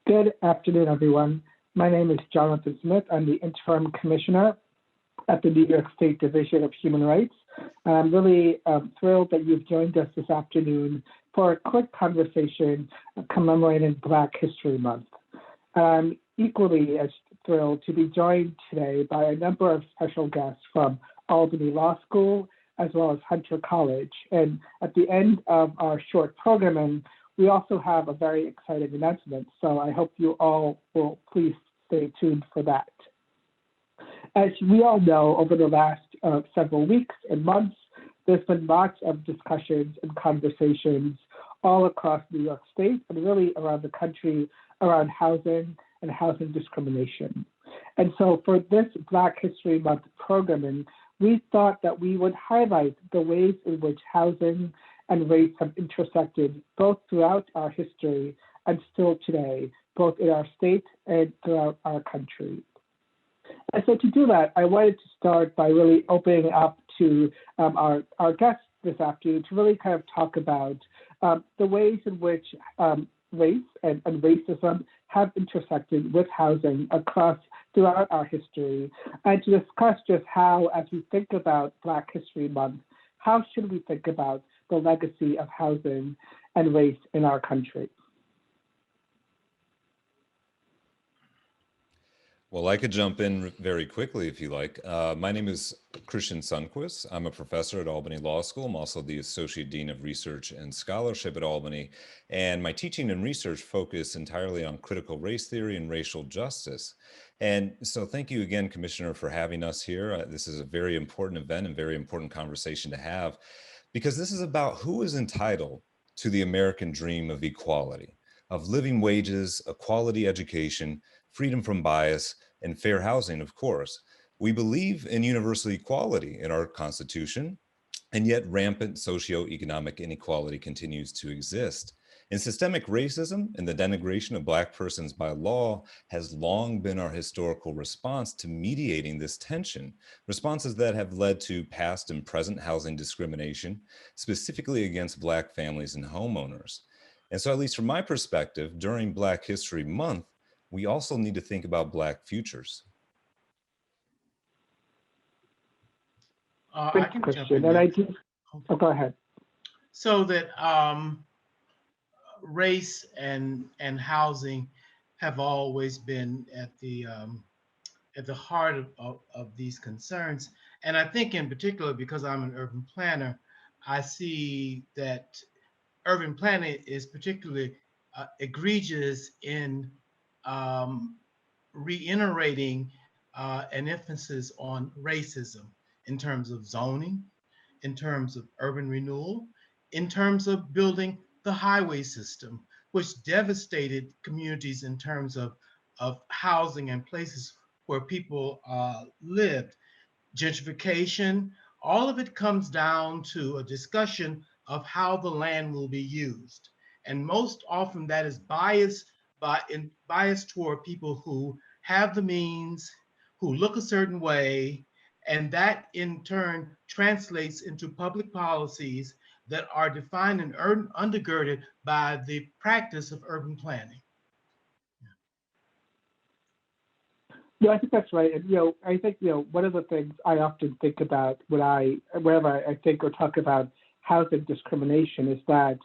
Good afternoon, everyone. My name is Johnathan Smith. I'm the Interim Commissioner at the New York State Division of Human Rights. I'm really thrilled that you've joined us this afternoon for a quick conversation commemorating Black History Month. I'm equally as thrilled to be joined today by a number of special guests from Albany Law School, as well as Hunter College. And at the end of our short programming, we also have a very exciting announcement. So I hope you all will please stay tuned for that. As we all know, over the last several weeks and months, there's been lots of discussions and conversations all across New York State and really around the country around housing and housing discrimination. And so for this Black History Month programming, we thought that we would highlight the ways in which housing and race have intersected both throughout our history and still today, both in our state and throughout our country. And so to do that, I wanted to start by really opening up to our guests this afternoon to really kind of talk about the ways in which race and racism have intersected with housing throughout our history, and to discuss just how, as we think about Black History Month, how should we think about the legacy of housing and race in our country? Well, I could jump in very quickly if you like. My name is Christian Sundquist. I'm a professor at Albany Law School. I'm also the Associate Dean of Research and Scholarship at Albany. And my teaching and research focus entirely on critical race theory and racial justice. And so thank you again, Commissioner, for having us here. This is a very important event and very important conversation to have, because this is about who is entitled to the American dream of equality, of living wages, a quality education, freedom from bias, and fair housing, of course. We believe in universal equality in our Constitution, and yet rampant socioeconomic inequality continues to exist. And systemic racism and the denigration of Black persons by law has long been our historical response to mediating this tension, responses that have led to past and present housing discrimination, specifically against Black families and homeowners. And so, at least from my perspective, during Black History Month, we also need to think about Black futures. I can jump in. And I do. Oh, go ahead. So that race and housing have always been at the heart of these concerns. And I think in particular, because I'm an urban planner, I see that urban planning is particularly egregious in reiterating an emphasis on racism in terms of zoning, in terms of urban renewal, in terms of building the highway system, which devastated communities in terms of housing and places where people lived. Gentrification, all of it comes down to a discussion of how the land will be used. And most often that is biased toward people who have the means, who look a certain way, and that in turn translates into public policies that are defined and undergirded by the practice of urban planning. Yeah, I think that's right. And I think one of the things I often think about whenever I think or talk about housing discrimination is that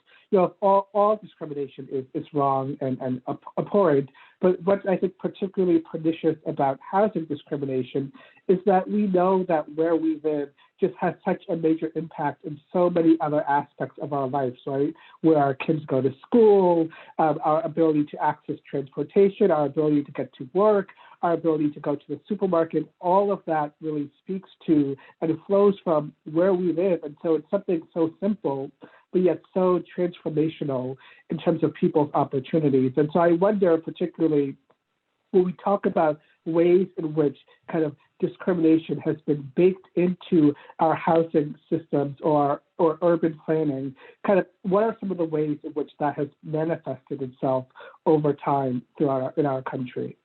all discrimination is wrong and abhorrent. But what I think particularly pernicious about housing discrimination is that we know that where we live just has such a major impact in so many other aspects of our lives, right? Where our kids go to school, our ability to access transportation, our ability to get to work, our ability to go to the supermarket, all of that really speaks to and it flows from where we live. And so it's something so simple, but yet so transformational in terms of people's opportunities. And so I wonder, particularly when we talk about ways in which kind of discrimination has been baked into our housing systems or urban planning, kind of what are some of the ways in which that has manifested itself over time in our country?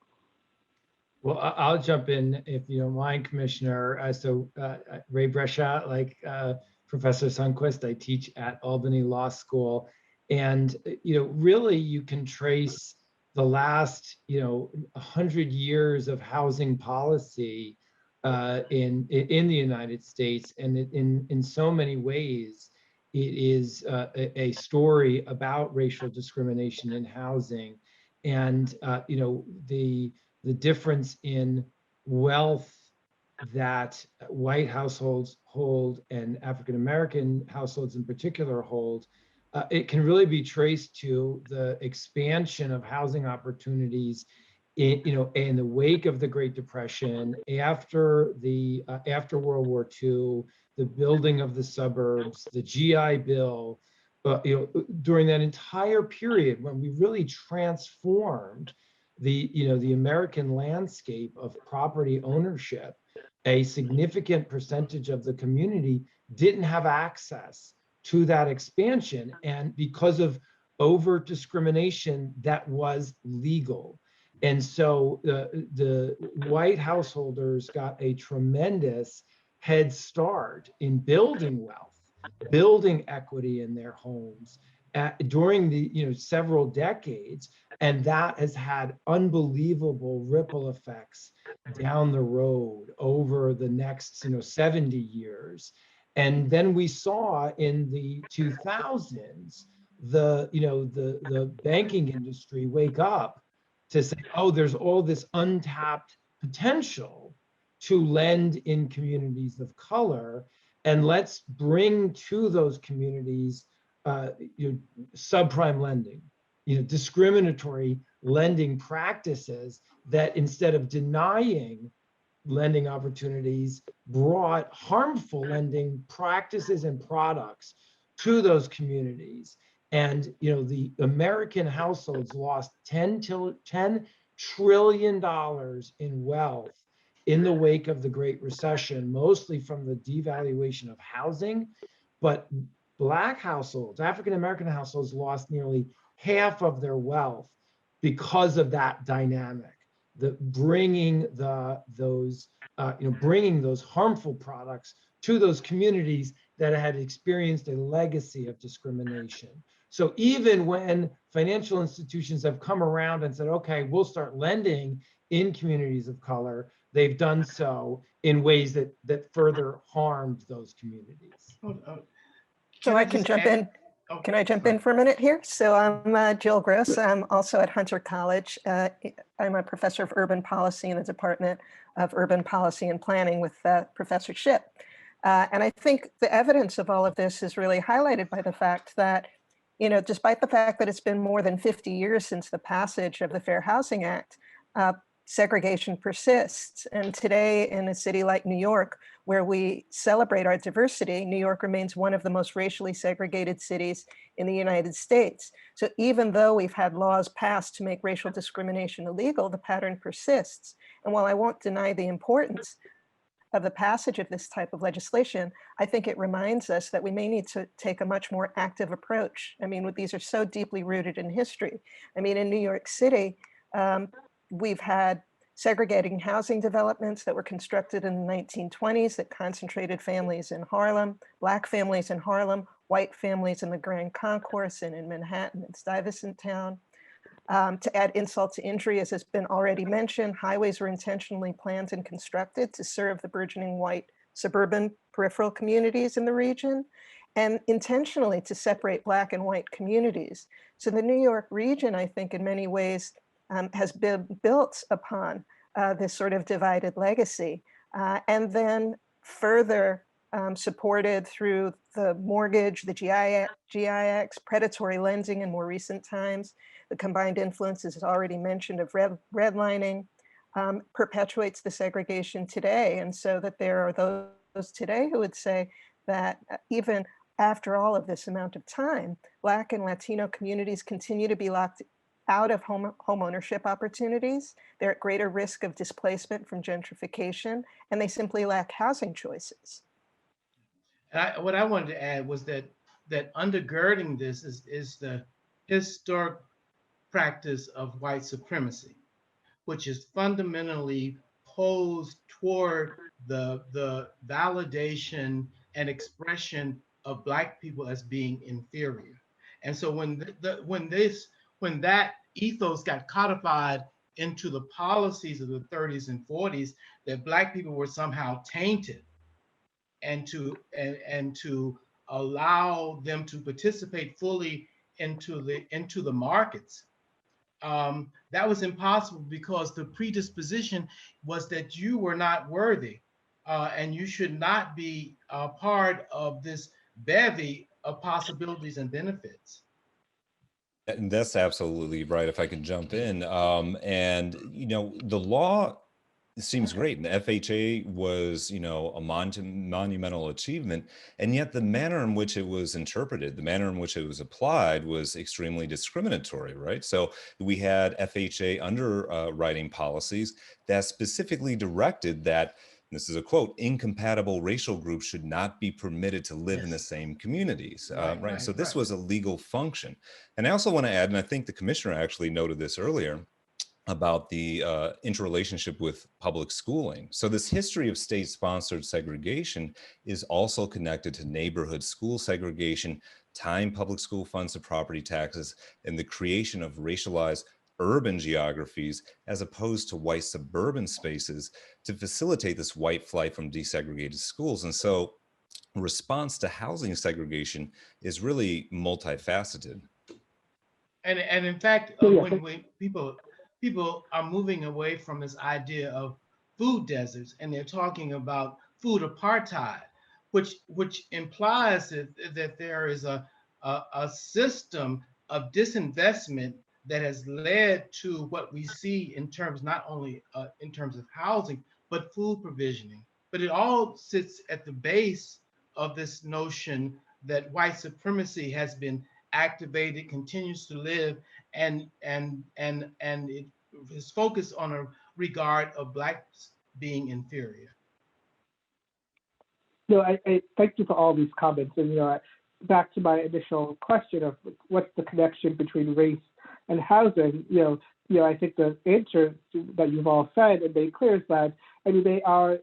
Well, I'll jump in if you don't mind, Commissioner. Ray Brescia, like Professor Sundquist, I teach at Albany Law School. And, really you can trace the last 100 years of housing policy in the United States, and in so many ways, it is a story about racial discrimination in housing, and the difference in wealth that white households hold and African American households in particular hold. It can really be traced to the expansion of housing opportunities in the wake of the Great Depression, after World War II, the building of the suburbs, the GI Bill, during that entire period when we really transformed the American landscape of property ownership. A significant percentage of the community didn't have access to that expansion, and because of overt discrimination that was legal. And so the white householders got a tremendous head start in building wealth, building equity in their homes during the several decades, and that has had unbelievable ripple effects down the road over the next 70 years. And then we saw in the 2000s the banking industry wake up to say, oh, there's all this untapped potential to lend in communities of color, and let's bring to those communities subprime lending, discriminatory lending practices that, instead of denying lending opportunities, brought harmful lending practices and products to those communities. And the American households lost $10 trillion in wealth in the wake of the Great Recession, mostly from the devaluation of housing. But Black households, African American households, lost nearly half of their wealth because of that dynamic. Bringing those harmful products to those communities that had experienced a legacy of discrimination. So even when financial institutions have come around and said, okay, we'll start lending in communities of color, they've done so in ways that further harmed those communities. So I can jump in. Can I jump in for a minute here? So I'm Jill Gross. I'm also at Hunter College. I'm a professor of urban policy in the Department of Urban Policy and Planning with Professor Shipp. And I think the evidence of all of this is really highlighted by the fact that, despite the fact that it's been more than 50 years since the passage of the Fair Housing Act, segregation persists. And today, in a city like New York, where we celebrate our diversity, New York remains one of the most racially segregated cities in the United States. So even though we've had laws passed to make racial discrimination illegal, the pattern persists. And while I won't deny the importance of the passage of this type of legislation, I think it reminds us that we may need to take a much more active approach. I mean, these are so deeply rooted in history. I mean, in New York City, we've had segregating housing developments that were constructed in the 1920s that concentrated families in Harlem, Black families in Harlem, white families in the Grand Concourse and in Manhattan and Stuyvesant Town. To add insult to injury, as has been already mentioned, highways were intentionally planned and constructed to serve the burgeoning white suburban peripheral communities in the region, and intentionally to separate Black and white communities. So the New York region, I think, in many ways, has been built upon this sort of divided legacy, and then further supported through the mortgage, the GIX, predatory lending in more recent times. The combined influences, as already mentioned, of redlining perpetuates the segregation today. And so that there are those today who would say that even after all of this amount of time, Black and Latino communities continue to be locked out of home ownership opportunities. They're at greater risk of displacement from gentrification, and they simply lack housing choices. What I wanted to add was that undergirding this is the historic practice of white supremacy, which is fundamentally posed toward the validation and expression of Black people as being inferior. And so when when that ethos got codified into the policies of the 30s and 40s, that Black people were somehow tainted, and to allow them to participate fully into the markets, that was impossible, because the predisposition was that you were not worthy, and you should not be a part of this bevy of possibilities and benefits. And that's absolutely right. If I can jump in, and the law seems great, and the FHA was, a monumental achievement, and yet the manner in which it was interpreted, the manner in which it was applied, was extremely discriminatory, right? So we had FHA underwriting policies that specifically directed that, this is a quote, incompatible racial groups should not be permitted to live in the same communities, right? So this was a legal function. And I also want to add, and I think the commissioner actually noted this earlier, about the interrelationship with public schooling. So this history of state-sponsored segregation is also connected to neighborhood school segregation, tying public school funds to property taxes, and the creation of racialized urban geographies as opposed to white suburban spaces to facilitate this white flight from desegregated schools. And so response to housing segregation is really multifaceted. And in fact, when people are moving away from this idea of food deserts, and they're talking about food apartheid, which implies that there is a system of disinvestment that has led to what we see in terms, not only in terms of housing, but food provisioning. But it all sits at the base of this notion that white supremacy has been activated, continues to live, and it is focused on a regard of Blacks being inferior. I thank you for all these comments. And back to my initial question of what's the connection between race and housing, I think the answer that you've all said and made clear is that, they are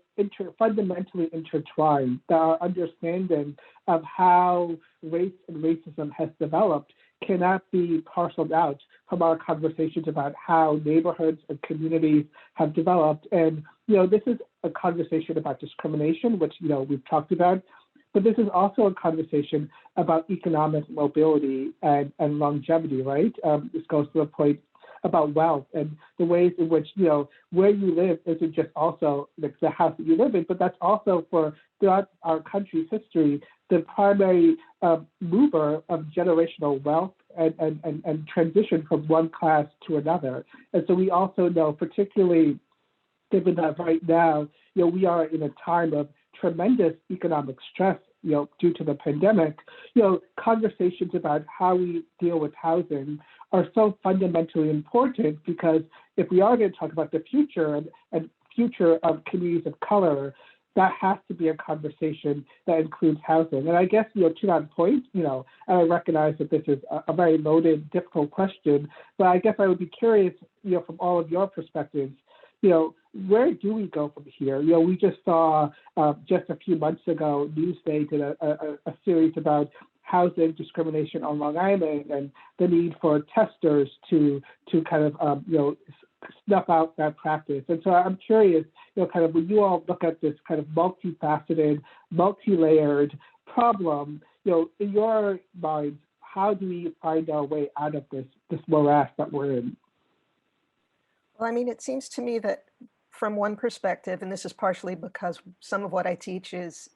fundamentally intertwined. Our understanding of how race and racism has developed cannot be parceled out from our conversations about how neighborhoods and communities have developed. And, this is a conversation about discrimination, which, we've talked about, but this is also a conversation about economic mobility and longevity, right? This goes to the point about wealth and the ways in which, where you live isn't just also the house that you live in, but that's also throughout our country's history, the primary mover of generational wealth and transition from one class to another. And so we also know, particularly given that right now, we are in a time of tremendous economic stress, due to the pandemic, conversations about how we deal with housing are so fundamentally important, because if we are going to talk about the future and future of communities of color, that has to be a conversation that includes housing. And I guess, to that point, and I recognize that this is a very loaded, difficult question, but I guess I would be curious, from all of your perspectives, where do we go from here? We just saw just a few months ago, Newsday did a series about housing discrimination on Long Island and the need for testers to kind of, snuff out that practice. And so I'm curious, kind of when you all look at this kind of multifaceted, multi-layered problem, in your minds, how do we find our way out of this morass that we're in? Well, it seems to me that from one perspective, and this is partially because some of what I teach is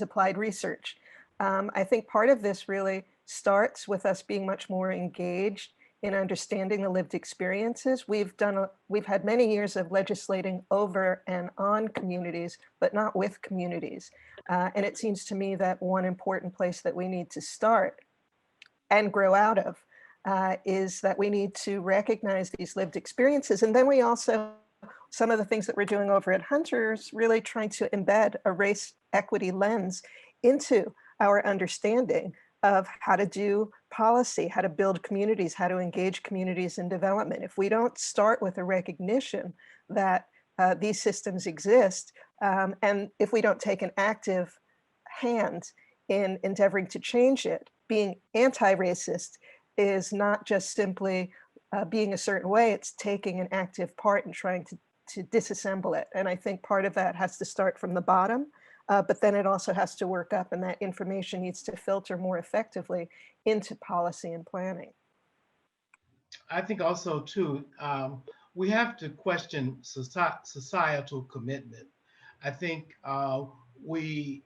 applied research. I think part of this really starts with us being much more engaged in understanding the lived experiences. We've had many years of legislating over and on communities, but not with communities. And it seems to me that one important place that we need to start and grow out of is that we need to recognize these lived experiences. And then we also, some of the things that we're doing over at Hunter's, really trying to embed a race equity lens into our understanding of how to do policy, how to build communities, how to engage communities in development. If we don't start with a recognition that these systems exist, and if we don't take an active hand in endeavoring to change it, being anti-racist is not just simply being a certain way, it's taking an active part in trying to disassemble it. And I think part of that has to start from the bottom, but then it also has to work up, and that information needs to filter more effectively into policy and planning. I think also too, we have to question societal commitment. I think we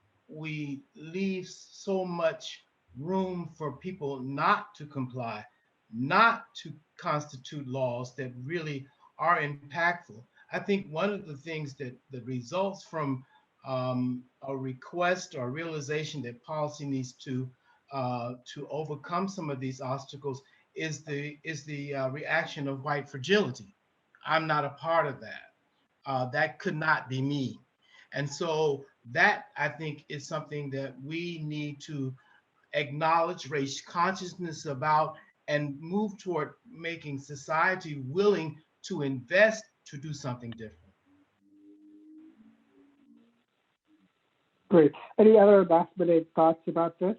leave so much room for people not to comply, not to constitute laws that really are impactful. I think one of the things that results from a request or realization that policy needs to overcome some of these obstacles is the reaction of white fragility. I'm not a part of that. That could not be me. And so that, I think, is something that we need to acknowledge, raise consciousness about, and move toward making society willing to invest to do something different. Great. Any other last-minute thoughts about this?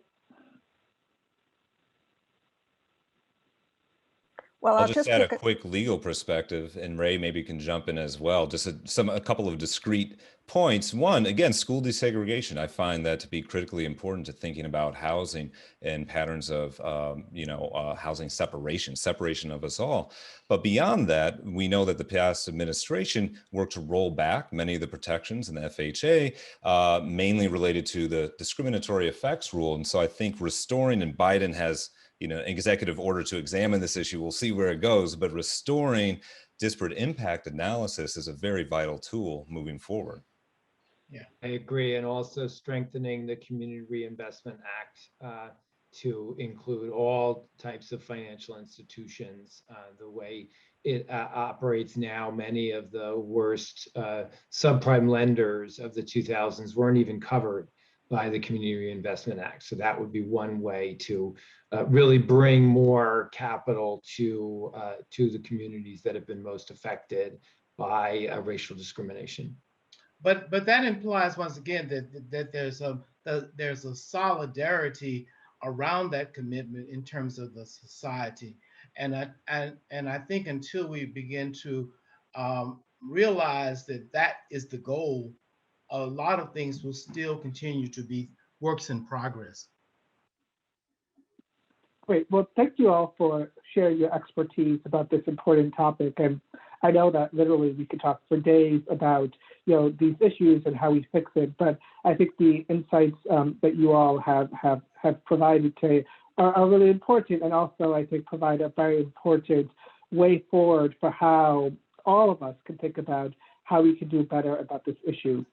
Well, I'll just add a pick quick legal perspective, and Ray maybe can jump in as well. Just a couple of discrete points. One, again, school desegregation. I find that to be critically important to thinking about housing and patterns of, housing separation of us all. But beyond that, we know that the past administration worked to roll back many of the protections in the FHA, mainly related to the discriminatory effects rule. And so I think restoring, and Biden has an executive order to examine this issue. We'll see where it goes, but restoring disparate impact analysis is a very vital tool moving forward. Yeah, I agree. And also strengthening the Community Reinvestment Act to include all types of financial institutions. The way it operates now, many of the worst subprime lenders of the 2000s weren't even covered by the Community Reinvestment Act. So that would be one way to really bring more capital to the communities that have been most affected by racial discrimination. But that implies, once again, that there's a solidarity around that commitment in terms of the society, and I think until we begin to realize that is the goal, a lot of things will still continue to be works in progress. Great. Well, thank you all for sharing your expertise about this important topic. And I know that literally we could talk for days about these issues and how we fix it. But I think the insights that you all have provided today are really important, and also I think provide a very important way forward for how all of us can think about how we can do better about this issue.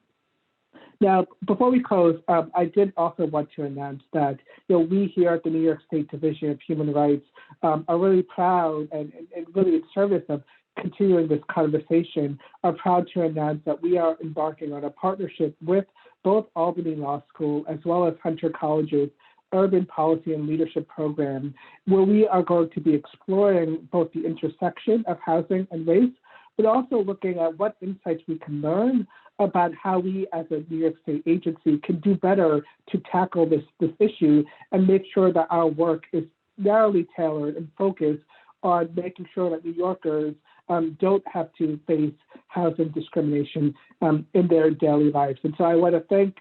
Now, before we close, I did also want to announce that we here at the New York State Division of Human Rights are really proud and really in service of continuing this conversation, are proud to announce that we are embarking on a partnership with both Albany Law School as well as Hunter College's Urban Policy and Leadership Program, where we are going to be exploring both the intersection of housing and race, but also looking at what insights we can learn about how we as a New York State agency can do better to tackle this issue and make sure that our work is narrowly tailored and focused on making sure that New Yorkers don't have to face housing discrimination in their daily lives. And so I want to thank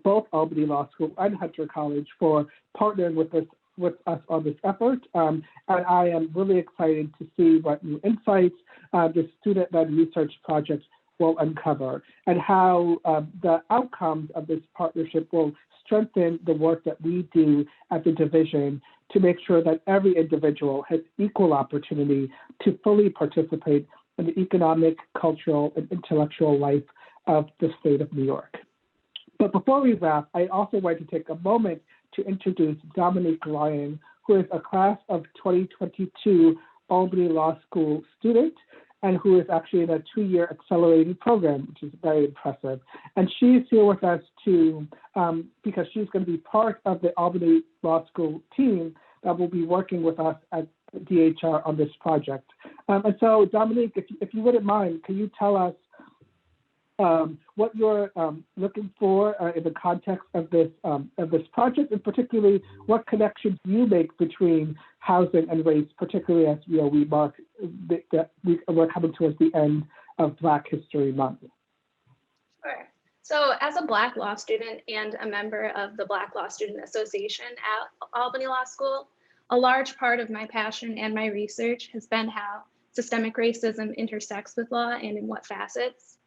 both Albany Law School and Hunter College for partnering with us on this effort. And I am really excited to see what new insights the student-led research projects will uncover, and how the outcomes of this partnership will strengthen the work that we do at the division to make sure that every individual has equal opportunity to fully participate in the economic, cultural, and intellectual life of the state of New York. But before we wrap, I also want to take a moment to introduce Dominique Ryan, who is a class of 2022 Albany Law School student, and who is actually in a 2-year accelerating program, which is very impressive. And she's here with us because she's going to be part of the Albany Law School team that will be working with us at DHR on this project. And so, Dominique, if you wouldn't mind, can you tell us what you're looking for in the context of this project, and particularly what connections you make between housing and race, particularly as we mark we're coming towards the end of Black History Month. Sure. So as a Black law student and a member of the Black Law Student Association at Albany Law School, a large part of my passion and my research has been how systemic racism intersects with law and in what facets.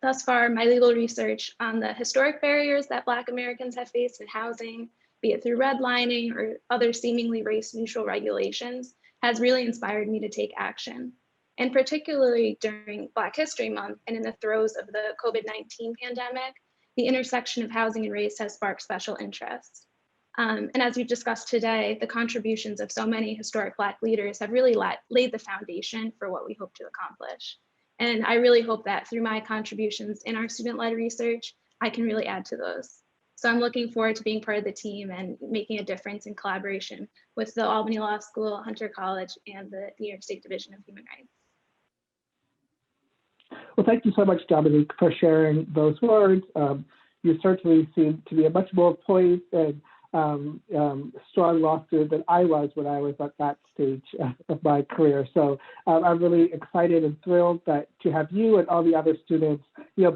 Thus far, my legal research on the historic barriers that Black Americans have faced in housing, be it through redlining or other seemingly race-neutral regulations, has really inspired me to take action. And particularly during Black History Month and in the throes of the COVID-19 pandemic, the intersection of housing and race has sparked special interest. And as we've discussed today, the contributions of so many historic Black leaders have really laid the foundation for what we hope to accomplish. And I really hope that through my contributions in our student-led research, I can really add to those. So I'm looking forward to being part of the team and making a difference in collaboration with the Albany Law School, Hunter College, and the New York State Division of Human Rights. Well, thank you so much, Dominique, for sharing those words. You certainly seem to be a much more poised and strong law student than I was when I was at that stage of my career. So I'm really excited and thrilled to have you and all the other students,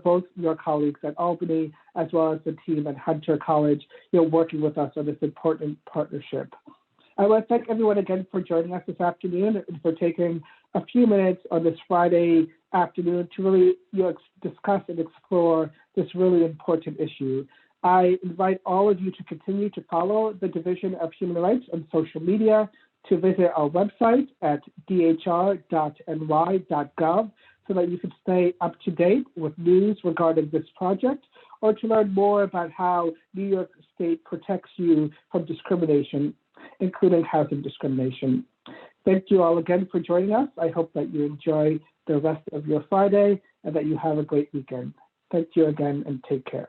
both your colleagues at Albany, as well as the team at Hunter College, working with us on this important partnership. I want to thank everyone again for joining us this afternoon and for taking a few minutes on this Friday afternoon to really discuss and explore this really important issue. I invite all of you to continue to follow the Division of Human Rights on social media, to visit our website at dhr.ny.gov so that you can stay up to date with news regarding this project, or to learn more about how New York State protects you from discrimination, including housing discrimination. Thank you all again for joining us. I hope that you enjoy the rest of your Friday and that you have a great weekend. Thank you again and take care.